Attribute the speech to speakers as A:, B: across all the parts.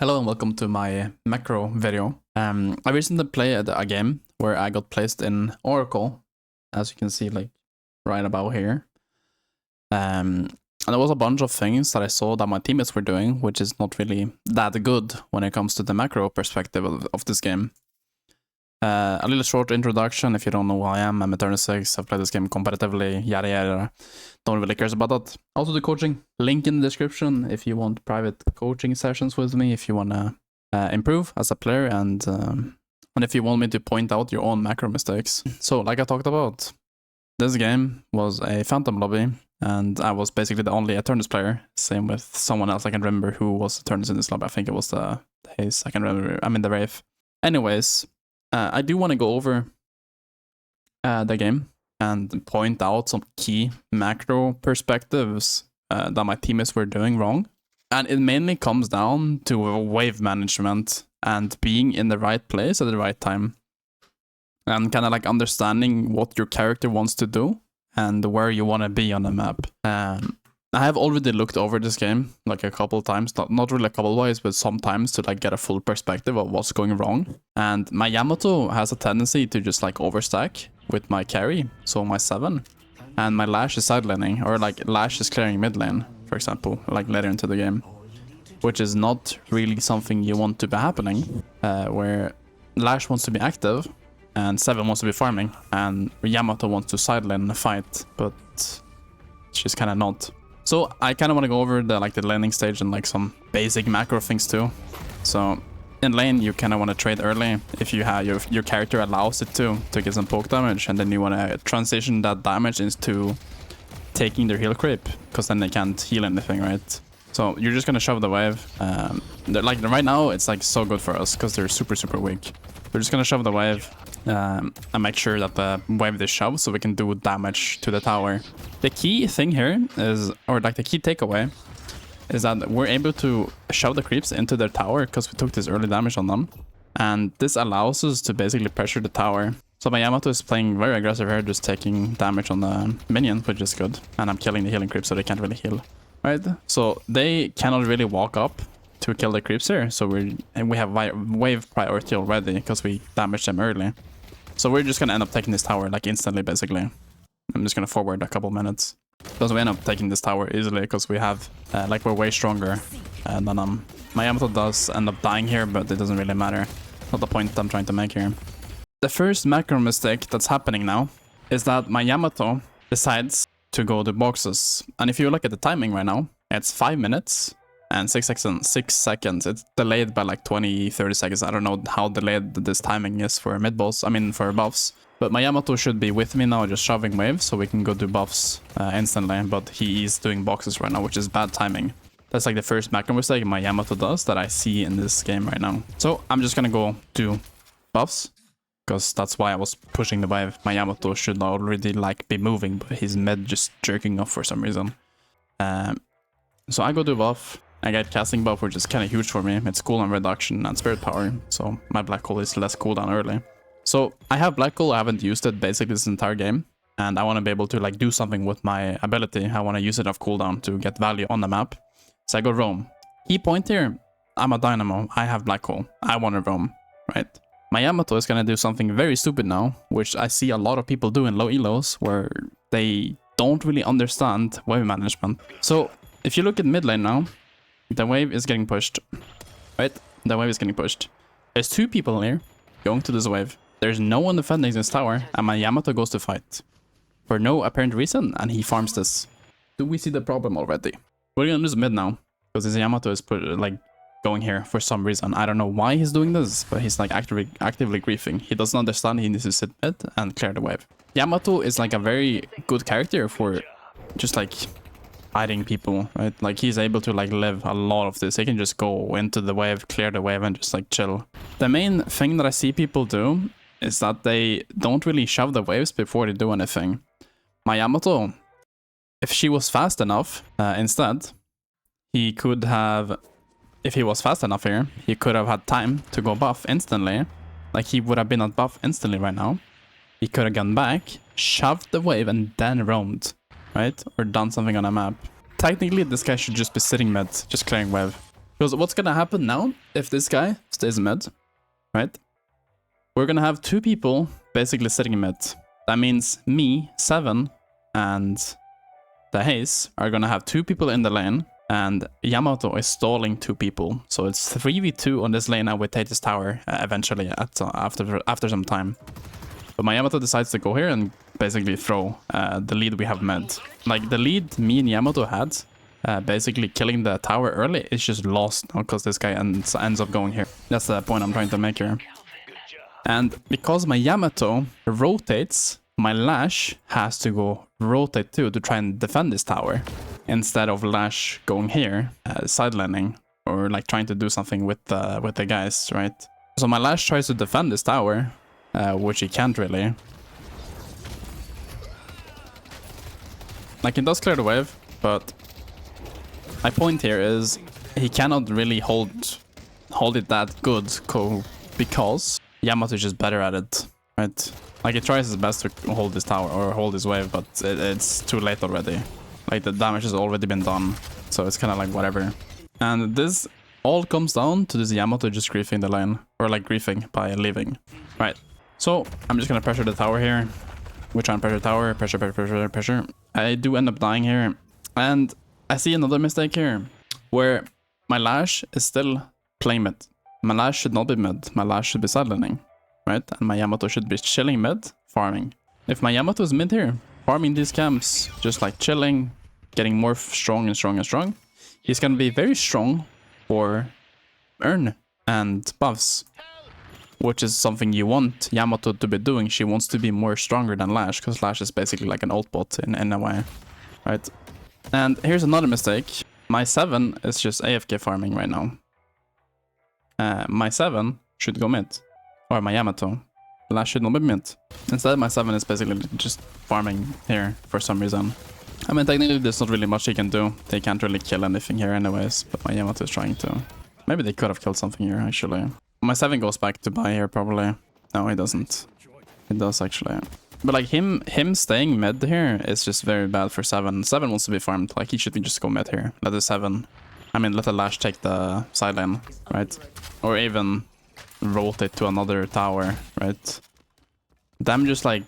A: Hello and welcome to my macro video. I recently played a game where I got placed in Oracle, as you can see like right about here. And there was a bunch of things that I saw that my teammates were doing, which is not really that good when it comes to the macro perspective of this game. A little short introduction, if you don't know who I am, I'm ETERNUS 6, I've played this game competitively, yada yada. Don't really care about that. Also the coaching, link in the description if you want private coaching sessions with me, if you want to improve as a player, and if you want me to point out your own macro mistakes. So like I talked about, this game was a phantom lobby, and I was basically the only ETERNUS player. Same with someone else I can remember who was ETERNUS in this lobby. I think it was the Haze, I can remember, I mean the Wraith. Anyways, I do want to go over the game and point out some key macro perspectives that my teammates were doing wrong. And it mainly comes down to wave management and being in the right place at the right time. And kind of like understanding what your character wants to do and where you want to be on the map. I have already looked over this game like a couple times, not really a couple ways, but sometimes to like get a full perspective of what's going wrong. And my Yamato has a tendency to just like overstack with my carry, so my 7. And my Lash is side laning, or like Lash is clearing mid lane, for example, like later into the game. Which is not really something you want to be happening, where Lash wants to be active and 7 wants to be farming, and Yamato wants to side lane in a fight, but she's kind of not. So I kind of want to go over the laning stage and like some basic macro things too. So in lane you kind of want to trade early if you have your character allows it to get some poke damage, and then you want to transition that damage into taking their heal creep, because then they can't heal anything, right? So you're just gonna shove the wave. Like right now it's like so good for us because they're super weak. We're just gonna shove the wave and make sure that the wave they shove so we can do damage to the tower. The key thing here is, or like the key takeaway, is that we're able to shove the creeps into their tower because we took this early damage on them. And this allows us to basically pressure the tower. So my Yamato is playing very aggressive here, just taking damage on the minion, which is good. And I'm killing the healing creeps so they can't really heal. Right? So they cannot really walk up to kill the creeps here. So we have wave priority already because we damaged them early. So we're just gonna end up taking this tower like instantly, basically. I'm just gonna forward a couple minutes. Because we end up taking this tower easily because we have, like we're way stronger than my Yamato does end up dying here, but it doesn't really matter. Not the point I'm trying to make here. The first macro mistake that's happening now is that my Yamato decides to go to boxes. And if you look at the timing right now, it's 5 minutes and 6 seconds. It's delayed by like 20-30 seconds. I don't know how delayed this timing is for mid boss, for buffs. But my Yamato should be with me now, just shoving waves, so we can go do buffs instantly. But he is doing boxes right now, which is bad timing. That's like the first macro mistake my Yamato does that I see in this game right now. So I'm just gonna go do buffs, because that's why I was pushing the wave. My Yamato should already like be moving, but his med just jerking off for some reason. So I go do buff. I get casting buff, which is kind of huge for me. It's cooldown reduction and spirit power, so my black hole is less cooldown early. So I have black hole, I haven't used it basically this entire game, and I want to be able to like do something with my ability. I want to use it off cooldown to get value on the map. So I go roam. Key point here, I'm a dynamo, I have black hole, I want to roam, right? My Yamato is going to do something very stupid now, which I see a lot of people do in low elos, where they don't really understand wave management. So if you look at mid lane now, the wave is getting pushed, right? The wave is getting pushed. There's 2 people here going to this wave. There's no one defending this tower, and my Yamato goes to fight. For no apparent reason, and he farms this. Do we see the problem already? We're gonna lose mid now, because his Yamato is going here for some reason. I don't know why he's doing this, but he's like actively griefing. He doesn't understand he needs to sit mid and clear the wave. Yamato is like a very good character for just like hiding people, right? Like he's able to like live a lot of this. He can just go into the wave, clear the wave, and just like chill. The main thing that I see people do is that they don't really shove the waves before they do anything. My Yamato, if she was fast enough, instead, he could have, if he was fast enough here, he could have had time to go buff instantly. Like he would have been at buff instantly right now. He could have gone back, shoved the wave, and then roamed. Right? Or done something on a map. Technically, this guy should just be sitting mid, just clearing wave. Because what's gonna happen now, if this guy stays mid, right? We're gonna have two people basically sitting mid. That means me, 7, and the Haze are gonna have two people in the lane, and Yamato is stalling two people. So it's 3v2 on this lane. I would take this tower eventually after some time. But my Yamato decides to go here and basically throw the lead we have mid. Like the lead me and Yamato had, basically killing the tower early, is just lost because this guy ends up going here. That's the point I'm trying to make here. And because my Yamato rotates, my Lash has to go rotate too to try and defend this tower, instead of Lash going here, sidelining, or like trying to do something with the guys, right? So my Lash tries to defend this tower, which he can't really. Like, it does clear the wave, but my point here is he cannot really hold it that good because Yamato is just better at it, right? Like, he tries his best to hold this tower or hold his wave, but it's too late already. Like, the damage has already been done, so it's kind of like whatever. And this all comes down to this Yamato just griefing the lane, or like griefing by leaving, right? So I'm just gonna pressure the tower here. We try and pressure tower, pressure. I do end up dying here, and I see another mistake here, where my Lash is still playing mid. My Lash should not be mid, my Lash should be sidelining, right? And my Yamato should be chilling mid, farming. If my Yamato is mid here, farming these camps, just like chilling, getting more strong, he's gonna be very strong for earn and buffs, which is something you want Yamato to be doing. She wants to be more stronger than Lash, because Lash is basically like an ult bot in a way, right? And here's another mistake. My 7 is just AFK farming right now. My 7 should go mid, or my Yamato. Lash should not be mid. Instead, my 7 is basically just farming here for some reason. I mean, technically, there's not really much he can do. They can't really kill anything here anyways, but my Yamato is trying to. Maybe they could have killed something here, actually. My 7 goes back to buy here, probably. No, he doesn't. He does, actually. But, like, him staying mid here is just very bad for 7. 7 wants to be farmed. Like, he should just go mid here. Let the 7... I mean, let the Lash take the sideline, right? Or even rotate to another tower, right? Them just, like,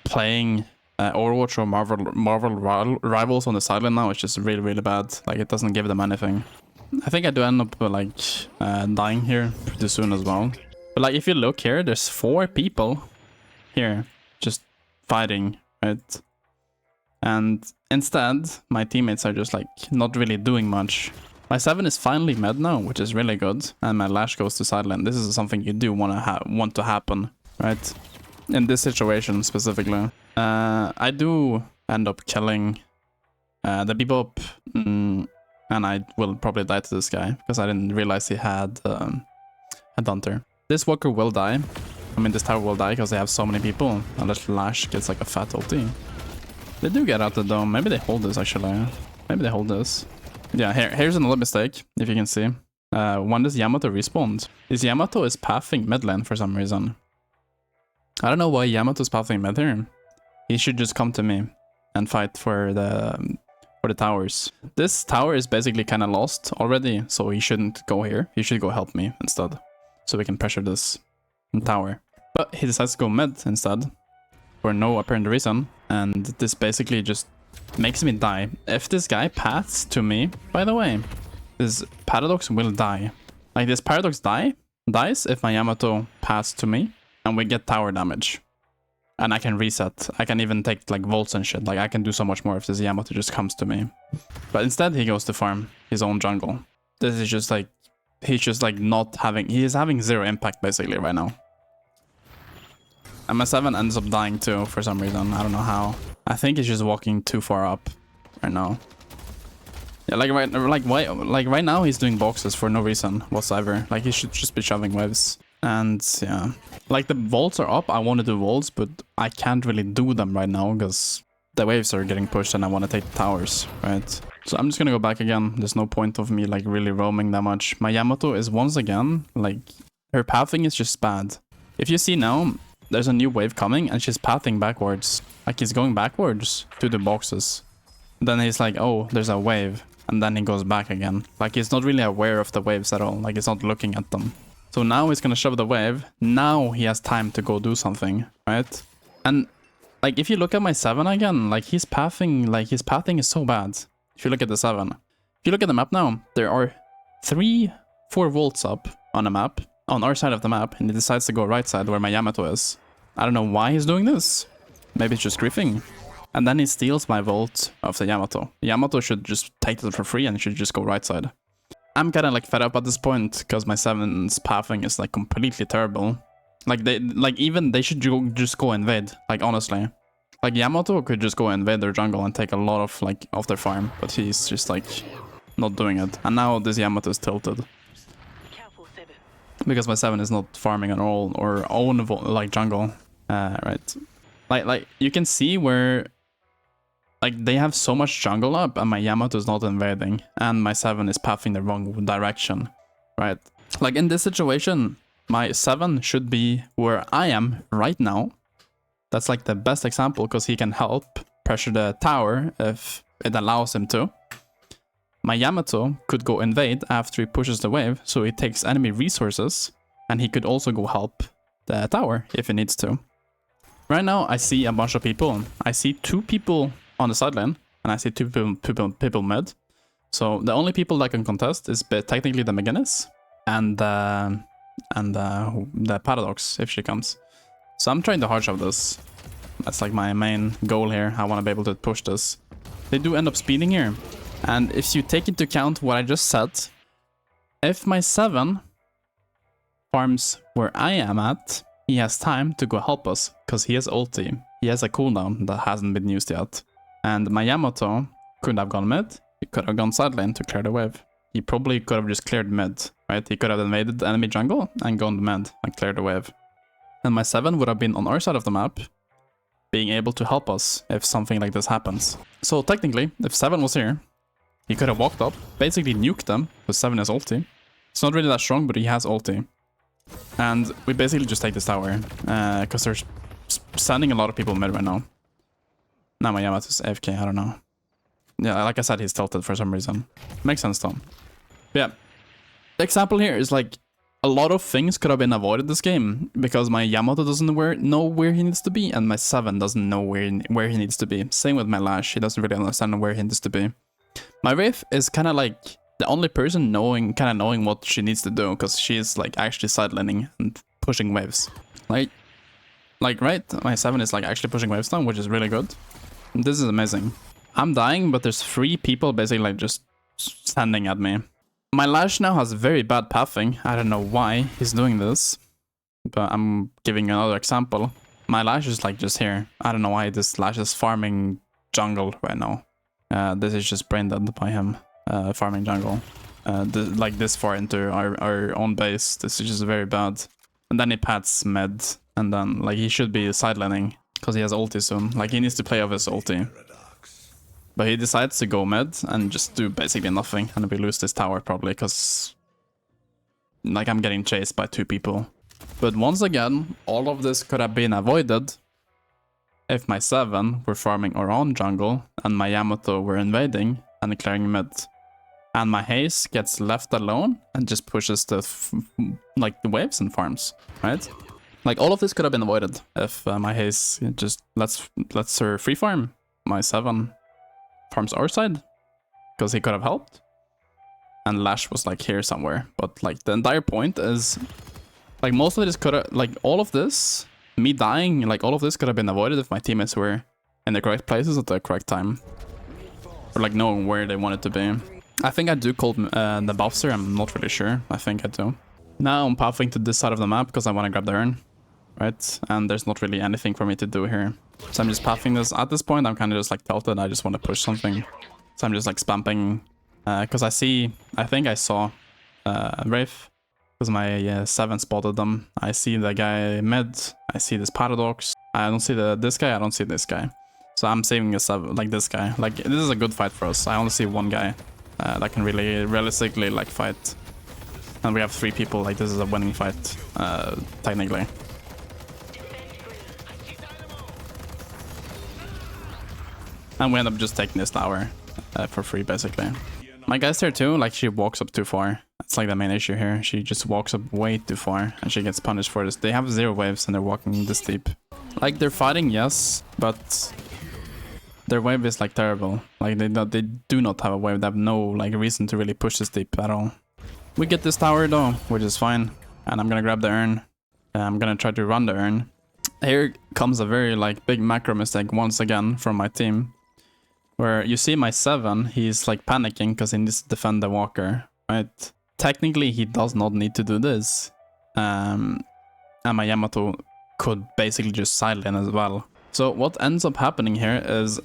A: playing Overwatch or Marvel Rivals on the sideline now is just really, really bad. Like, it doesn't give them anything. I think I do end up, like, dying here pretty soon as well. But, like, if you look here, there's 4 people here just fighting, right? And instead, my teammates are just, like, not really doing much. My 7 is finally mid now, which is really good. And my Lash goes to sideline. This is something you do want to happen, right? In this situation specifically. I do end up killing the Bebop. And I will probably die to this guy, because I didn't realize he had a Hunter. This Walker will die. I mean, this tower will die because they have so many people. Unless Lash gets like a fat ulti. They do get out the dome. Maybe they hold this, actually. Maybe they hold this. Yeah, here's another mistake, if you can see. When does Yamato respawn? Yamato is pathing mid lane for some reason. I don't know why Yamato is pathing mid here. He should just come to me and fight for the towers. This tower is basically kind of lost already, so he shouldn't go here. He should go help me instead, so we can pressure this tower. But he decides to go mid instead, for no apparent reason, and this basically just makes me die. If this guy paths to me, by the way, this Paradox will die. Like, this Paradox dies if my Yamato paths to me, and we get tower damage. And I can reset. I can even take, like, volts and shit. Like, I can do so much more if this Yamato just comes to me. But instead, he goes to farm his own jungle. This is just, like, he's just, like, not having... He is having 0 impact, basically, right now. And my 7 ends up dying, too, for some reason. I don't know how. I think he's just walking too far up right now. Yeah, right now, he's doing boxes for no reason whatsoever. Like, he should just be shoving waves. And yeah, like, the vaults are up. I want to do vaults, but I can't really do them right now because the waves are getting pushed and I want to take the towers, right? So I'm just gonna go back again. There's no point of me, like, really roaming that much. My Yamato is once again, like, her pathing is just bad. If you see now, there's a new wave coming and she's pathing backwards. Like, he's going backwards to the boxes. Then he's like, oh, there's a wave. and then he goes back again. Like, he's not really aware of the waves at all. Like, he's not looking at them. So now he's gonna shove the wave. Now he has time to go do something, right? And like, if you look at my 7 again, like his pathing is so bad. If you look at the 7. If you look at the map now, there are 4 volts up on the map, on our side of the map, and he decides to go right side where my Yamato is. I don't know why he's doing this. Maybe it's just griefing. And then he steals my volt of the Yamato. Yamato should just take it for free and should just go right side. I'm kind of like fed up at this point because my 7's pathing is like completely terrible. Like they should just go invade. Like, honestly, like Yamato could just go invade their jungle and take a lot of like off their farm, but he's just like not doing it. And now this Yamato is tilted because my 7 is not farming at all or own like jungle. Right, like you can see where. Like, they have so much jungle up, and my Yamato is not invading, and my 7 is pathing the wrong direction, right? Like, in this situation, my 7 should be where I am right now. That's, like, the best example, because he can help pressure the tower if it allows him to. My Yamato could go invade after he pushes the wave, so he takes enemy resources, and he could also go help the tower if he needs to. Right now, I see a bunch of people. I see 2 people on the sideline, and I see 2 people mid. So the only people that can contest is technically the McGinnis and the Paradox if she comes. So I'm trying to hard shove this. That's like my main goal here. I want to be able to push this. They do end up speeding here, and if you take into account what I just said, if my 7 farms where I am at, he has time to go help us because he has ulti. He has a cooldown that hasn't been used yet. And my Yamato could have gone mid, he could have gone side lane to clear the wave. He probably could have just cleared mid, right? He could have invaded the enemy jungle and gone mid and cleared the wave. And my 7 would have been on our side of the map, being able to help us if something like this happens. So technically, if 7 was here, he could have walked up, basically nuked them, because 7 has ulti. It's not really that strong, but he has ulti. And we basically just take this tower, because they're sending a lot of people mid right now. Now my Yamato's AFK, I don't know. Yeah, like I said, he's tilted for some reason. Makes sense though. But yeah, the example here is like a lot of things could have been avoided this game because my Yamato doesn't know where he needs to be and my 7 doesn't know where he needs to be. Same with my Lash, he doesn't really understand where he needs to be. My Wraith is kind of like the only person knowing what she needs to do because she's like actually sidelining and pushing waves. Like right, my 7 is like actually pushing waves now, which is really good. This is amazing. I'm dying, but there's 3 people basically like just standing at me. My Lash now has very bad pathing. I don't know why he's doing this, but I'm giving another example. My Lash is like just here. I don't know why this Lash is farming jungle right now. This is just brain dead by him farming jungle. Like this far into our own base. This is just very bad. And then he pats mid, and then like he should be sidelining. Because he has ulti soon. Like, he needs to play off his ulti. But he decides to go mid and just do basically nothing. And we lose this tower probably because... like, I'm getting chased by 2 people. But once again, all of this could have been avoided if my 7 were farming our own jungle and my Yamato were invading and clearing mid. And my Haze gets left alone and just pushes the waves and farms, right? Like, all of this could have been avoided if my Haze just lets her free farm. My 7 farms our side, because he could have helped. And Lash was, like, here somewhere. But, like, the entire point is, like, most of this could have, like, all of this, me dying, like, all of this could have been avoided if my teammates were in the correct places at the correct time. Or, like, knowing where they wanted to be. I think I do call the buffs here, I'm not really sure. I think I do. Now I'm pathing to this side of the map because I want to grab the urn. Right, and there's not really anything for me to do here. So I'm just pathing this. At this point, I'm kind of just like tilted. I just want to push something. So I'm just like spamming. Because I think I saw Wraith. Because my 7 spotted them. I see the guy mid. I see this Paradox. I don't see this guy. I don't see this guy. So I'm saving a 7, like this guy. Like, this is a good fight for us. I only see 1 guy that can really realistically like fight. And we have 3 people. Like, this is a winning fight, technically. And we end up just taking this tower for free, basically. My guy's there too, like she walks up too far. That's like the main issue here. She just walks up way too far and she gets punished for this. They have 0 waves and they're walking this deep. Like they're fighting, yes, but their wave is like terrible. Like they do not have a wave. They have no like reason to really push this deep at all. We get this tower though, which is fine. And I'm gonna grab the urn. I'm gonna try to run the urn. Here comes a very like big macro mistake once again from my team. Where you see my 7, he's like panicking because he needs to defend the walker, right? Technically, he does not need to do this. And my Yamato could basically just silent as well. So what ends up happening here is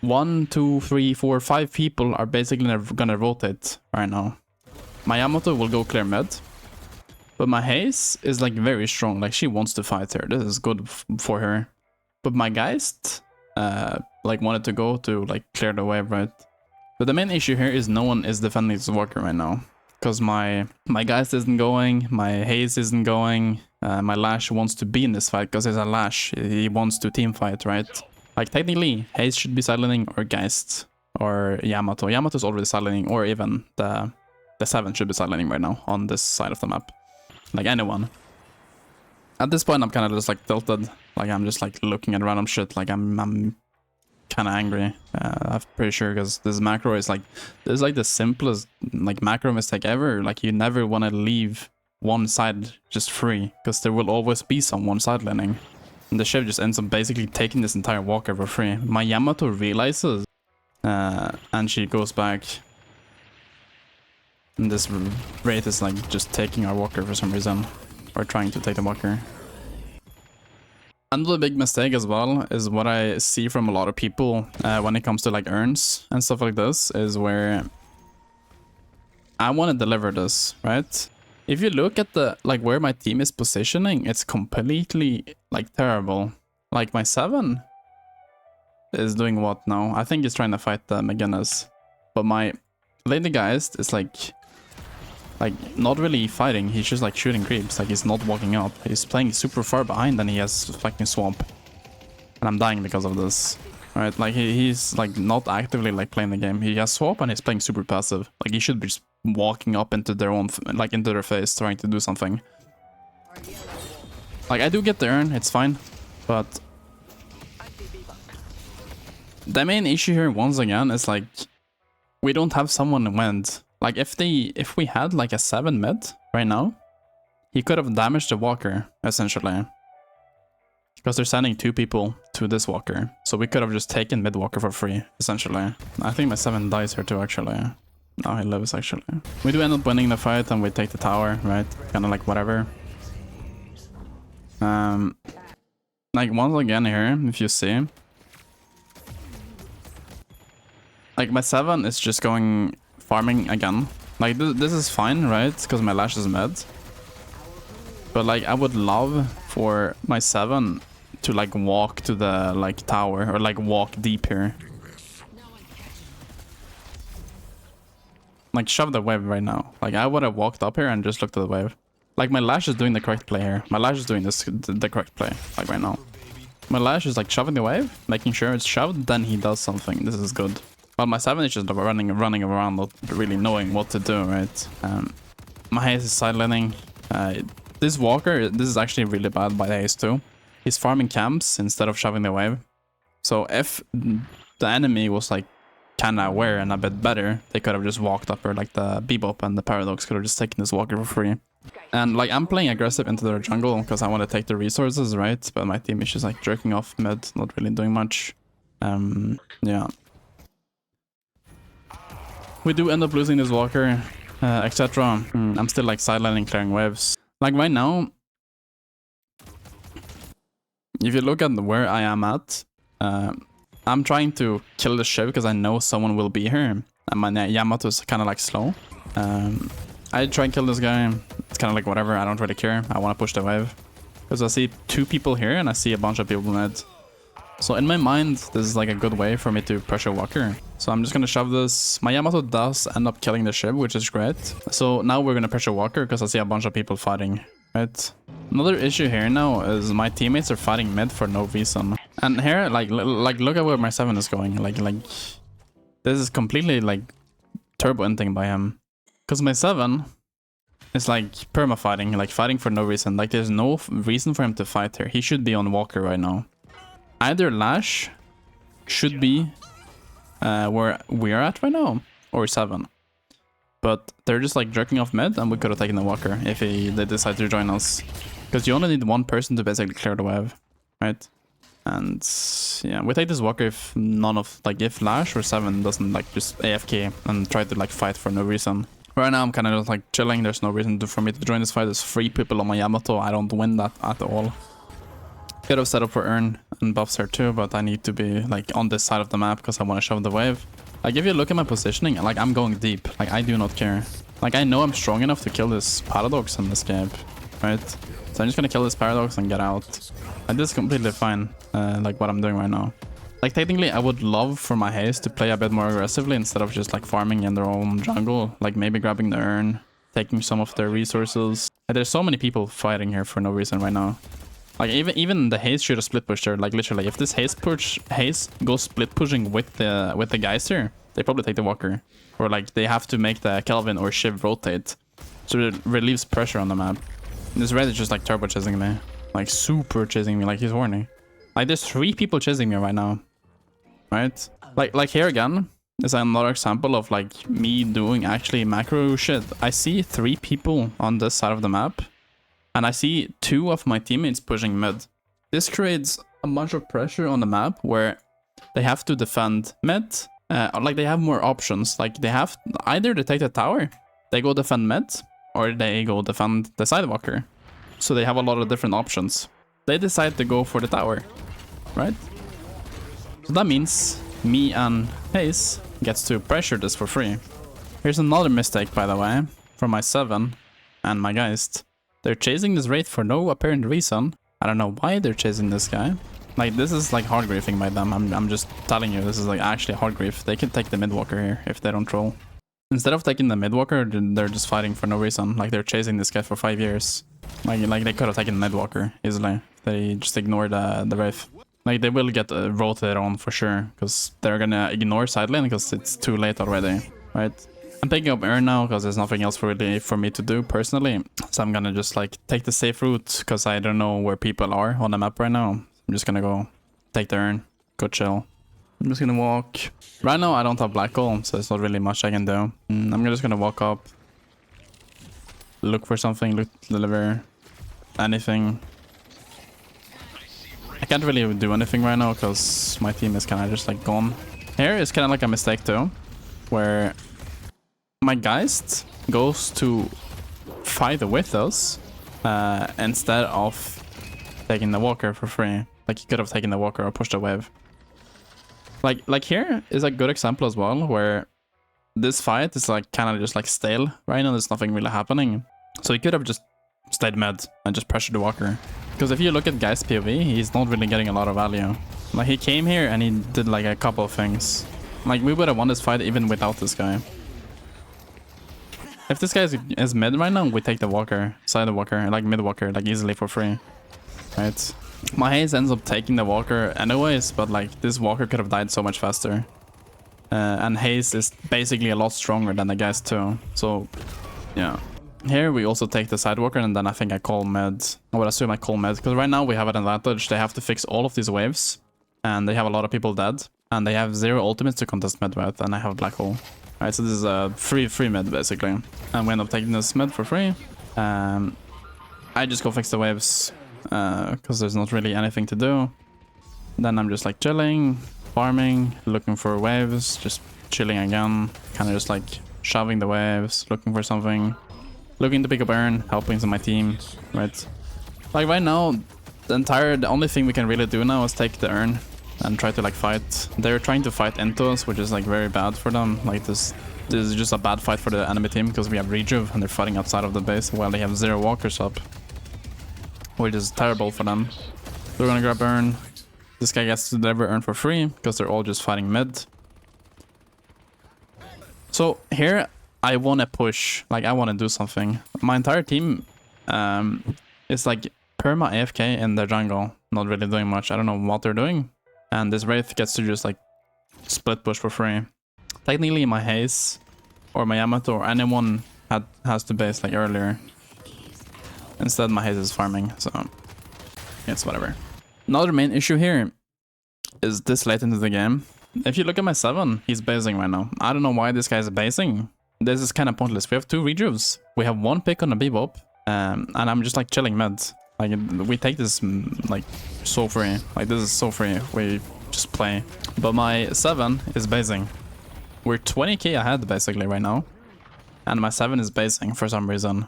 A: 1, 2, 3, 4, 5 people are basically gonna rotate right now. My Yamato will go clear mid. But my Haze is like very strong, like she wants to fight here. This is good for her. But my Geist like wanted to go to like clear the wave, right? But the main issue here is no one is defending this walker right now. Because my Geist isn't going, my Haze isn't going, my Lash wants to be in this fight because he's a Lash. He wants to team fight, right? Like technically, Haze should be silencing or Geist or Yamato. Yamato's already silencing, or even the 7 should be silencing right now on this side of the map. Like anyone. At this point, I'm kind of just like tilted. Like I'm just like looking at random shit. Like I'm kind of angry. I'm pretty sure because this macro is like, this is like the simplest like macro mistake ever. Like you never want to leave one side just free because there will always be some one side laning. And the ship just ends up basically taking this entire walker for free. My Yamato realizes and she goes back. And this Wraith is like just taking our walker for some reason. Or trying to take the walker. Another big mistake as well is what I see from a lot of people when it comes to like urns and stuff like this is where I want to deliver this, right? If you look at the like where my team is positioning, it's completely like terrible. Like my 7 is doing what now? I think he's trying to fight the McGinnis. But my Lady Geist is like not really fighting, he's just like shooting creeps, like he's not walking up. He's playing super far behind and he has fucking swamp. And I'm dying because of this. Right, like he's like not actively like playing the game. He has swamp and he's playing super passive. Like he should be just walking up into their own, like into their face trying to do something. Like I do get the urn, it's fine. But the main issue here once again is like we don't have someone in wind. Like if we had like a 7 mid right now, he could have damaged the walker essentially. Because they're sending 2 people to this walker. So we could have just taken mid walker for free, essentially. I think my 7 dies here too actually. No, he lives actually. We do end up winning the fight and we take the tower, right? Kinda like whatever. Like once again here, if you see. Like my 7 is just going farming again. Like this is fine, right? Because my Lash is mid. But like I would love for my 7 to like walk to the like tower or like walk deep here. Like shove the wave right now. Like I would have walked up here and just looked at the wave. Like my Lash is doing the correct play here. My Lash is doing the correct play like right now. My Lash is like shoving the wave, making sure it's shoved, then he does something. This is good. Well, my 7 is just running around, not really knowing what to do, right? My Haze is sidelining. This walker, this is actually really bad by the Haze too. He's farming camps instead of shoving the wave. So if the enemy was like kinda aware and a bit better, they could have just walked up, or like the Bebop and the Paradox could have just taken this walker for free. And like I'm playing aggressive into their jungle because I want to take the resources, right? But my team is just like jerking off mid, not really doing much. Yeah. We do end up losing this walker, etc. I'm still like sidelining, clearing waves. Like right now, if you look at where I am at, I'm trying to kill the ship because I know someone will be here. And my Yamato is kind of like slow. I try and kill this guy. It's kind of like whatever, I don't really care. I want to push the wave. Because I see 2 people here and I see a bunch of people mid. So in my mind, this is like a good way for me to pressure walker. So I'm just gonna shove this. My Yamato does end up killing the ship, which is great. So now we're gonna pressure walker because I see a bunch of people fighting, right? Another issue here now is my teammates are fighting mid for no reason. And here, like look at where my 7 is going. Like this is completely like turbo ending by him. Because my 7 is like perma fighting, like fighting for no reason. Like there's no reason for him to fight here. He should be on Walker right now. Either Lash should be where we're at right now, or 7. But they're just like jerking off mid, and we could have taken the Walker if they decide to join us. Because you only need one person to basically clear the wave, right? And yeah, we take this Walker if if Lash or 7 doesn't like just AFK and try to like fight for no reason. Right now I'm kind of just like chilling. There's no reason for me to join this fight. There's 3 people on my Yamato. I don't win that at all. Could have set up for Earn and buffs here too, but I need to be like on this side of the map because I want to shove the wave. Like if you look at my positioning, like I'm going deep. Like I do not care. Like I know I'm strong enough to kill this Paradox in this game, right? So I'm just gonna kill this Paradox and get out. And this is completely fine, like what I'm doing right now. Like technically I would love for my Haze to play a bit more aggressively instead of just like farming in their own jungle. Like maybe grabbing the Urn, taking some of their resources. And there's so many people fighting here for no reason right now. Like even the Haze should have split pushed her. Like literally, if this Haze goes split pushing with the Geyser, they probably take the Walker. Or like they have to make the Kelvin or Shiv rotate. So it relieves pressure on the map. And this Red is just like turbo chasing me. Like super chasing me, like he's horny. Like there's 3 people chasing me right now. Right? Like here again is another example of like me doing actually macro shit. I see 3 people on this side of the map. And I see 2 of my teammates pushing mid. This creates a bunch of pressure on the map where they have to defend mid. Like they have more options. Like they have either to take the tower, they go defend mid, or they go defend the sidewalker. So they have a lot of different options. They decide to go for the tower, right? So that means me and Haze gets to pressure this for free. Here's another mistake, by the way, from my 7 and my Geist. They're chasing this Wraith for no apparent reason. I don't know why they're chasing this guy. Like, this is like hard griefing by them. I'm just telling you, this is like actually hard grief. They can take the mid-walker here if they don't troll. Instead of taking the mid-walker, they're just fighting for no reason. Like, they're chasing this guy for 5 years. Like they could have taken the mid-walker easily. They just ignored the Wraith. Like, they will get rotated on for sure, because they're gonna ignore side lane because it's too late already, right? I'm picking up Earn now because there's nothing else really for me to do personally. So I'm gonna just like take the safe route because I don't know where people are on the map right now. I'm just gonna go take the Earn, go chill. I'm just gonna walk. Right now I don't have black hole, so there's not really much I can do. I'm just gonna walk up, look for something, deliver anything. I can't really do anything right now because my team is kind of just like gone. Here is kind of like a mistake too, where my Geist goes to fight with us instead of taking the Walker for free. Like he could have taken the Walker or pushed the wave. Like here is a good example as well, where this fight is like kind of just like stale right now. There's nothing really happening, so he could have just stayed mid and just pressured the Walker. Because if you look at Geist POV, he's not really getting a lot of value. Like he came here and he did like a couple of things. Like we would have won this fight even without this guy. If this guy is mid right now, we take the Walker, side Walker, like mid Walker, like easily for free, right? My Haze ends up taking the Walker anyways, but like this Walker could have died so much faster. And Haze is basically a lot stronger than the guys too, so yeah. Here we also take the side Walker and then I think I call mid. I would assume I call mid, because right now we have an advantage. They have to fix all of these waves, and they have a lot of people dead, and they have 0 ultimates to contest mid with, and I have black hole. Alright, so this is a free mid basically, and we end up taking this mid for free. I just go fix the waves because there's not really anything to do. Then I'm just like chilling, farming, looking for waves, just chilling again, kind of just like shoving the waves, looking for something, looking to pick up Earn, helping my team, right? Like right now, the only thing we can really do now is take the Earn and try to like fight. They're trying to fight into us, which is like very bad for them. Like this is just a bad fight for the enemy team because we have Rejuve and they're fighting outside of the base while they have 0 walkers up, which is terrible for them. They're gonna grab Earn. This guy gets to deliver Earn for free because they're all just fighting mid. So here I want to push, like I want to do something. My entire team is like perma AFK in their jungle, not really doing much. I don't know what they're doing. And this Wraith gets to just like split push for free. Technically my Haze or my Yamato or anyone has to base like earlier. Instead, my Haze is farming, so it's whatever. Another main issue here is this late into the game. If you look at my 7, he's basing right now. I don't know why this guy's basing. This is kind of pointless. We have 2 rejuves. We have 1 pick on the Bebop, and I'm just like chilling mid. Like we take this like so free. Like this is so free. We just play. But my 7 is basing. We're 20k ahead basically right now, and my 7 is basing for some reason.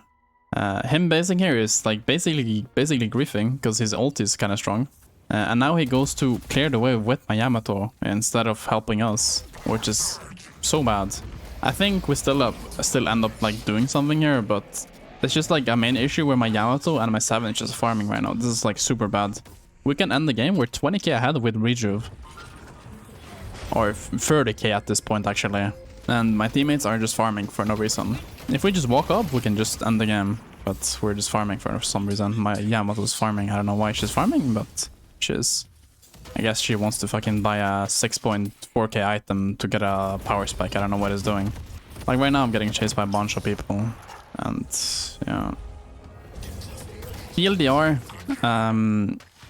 A: Him basing here is like basically griefing because his ult is kind of strong. And now he goes to clear the way with my Yamato instead of helping us, which is so bad. I think we still end up like doing something here, but it's just like a main issue where my Yamato and my 7 is just farming right now. This is like super bad. We can end the game. We're 20k ahead with rejuve. Or 30k at this point actually. And my teammates are just farming for no reason. If we just walk up, we can just end the game. But we're just farming for some reason. My Yamato is farming. I don't know why she's farming, but she is. I guess she wants to fucking buy a 6.4k item to get a power spike. I don't know what it's doing. Like right now I'm getting chased by a bunch of people. And yeah. TLDR.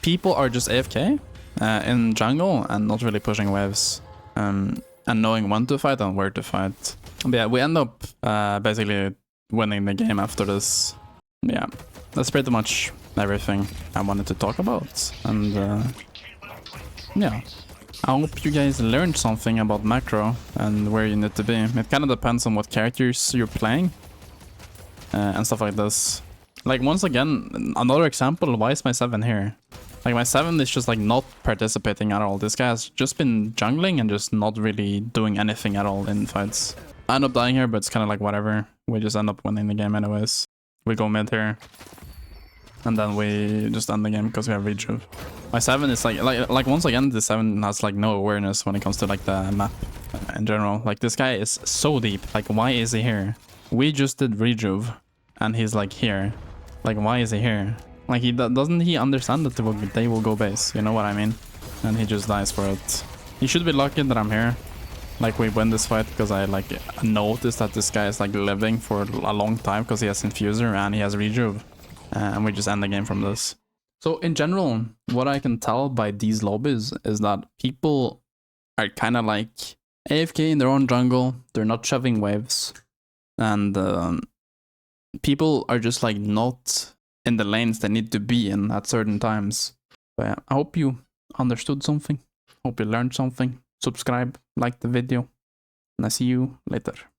A: People are just AFK in jungle and not really pushing waves. And knowing when to fight and where to fight. But yeah, we end up basically winning the game after this. Yeah, that's pretty much everything I wanted to talk about. And yeah, I hope you guys learned something about macro and where you need to be. It kind of depends on what characters you're playing and stuff like this. Like once again, another example, why is my 7 here? Like my 7 is just like not participating at all. This guy has just been jungling and just not really doing anything at all in fights. I end up dying here, but it's kind of like whatever. We just end up winning the game anyways. We go mid here. And then we just end the game because we have rejuve. My 7 is like once again, the 7 has like no awareness when it comes to like the map in general. Like this guy is so deep. Like why is he here? We just did rejuve and he's like here. Like why is he here? Like doesn't he understand that they will go base? You know what I mean? And he just dies for it. He should be lucky that I'm here. Like we win this fight because I like noticed that this guy is like living for a long time because he has infuser and he has rejuve. And we just end the game from this. So in general, what I can tell by these lobbies is that people are kind of like AFK in their own jungle. They're not shoving waves. And people are just like not in the lanes they need to be in at certain times. But yeah, I hope you understood something. Hope you learned something. Subscribe, like the video, and I see you later.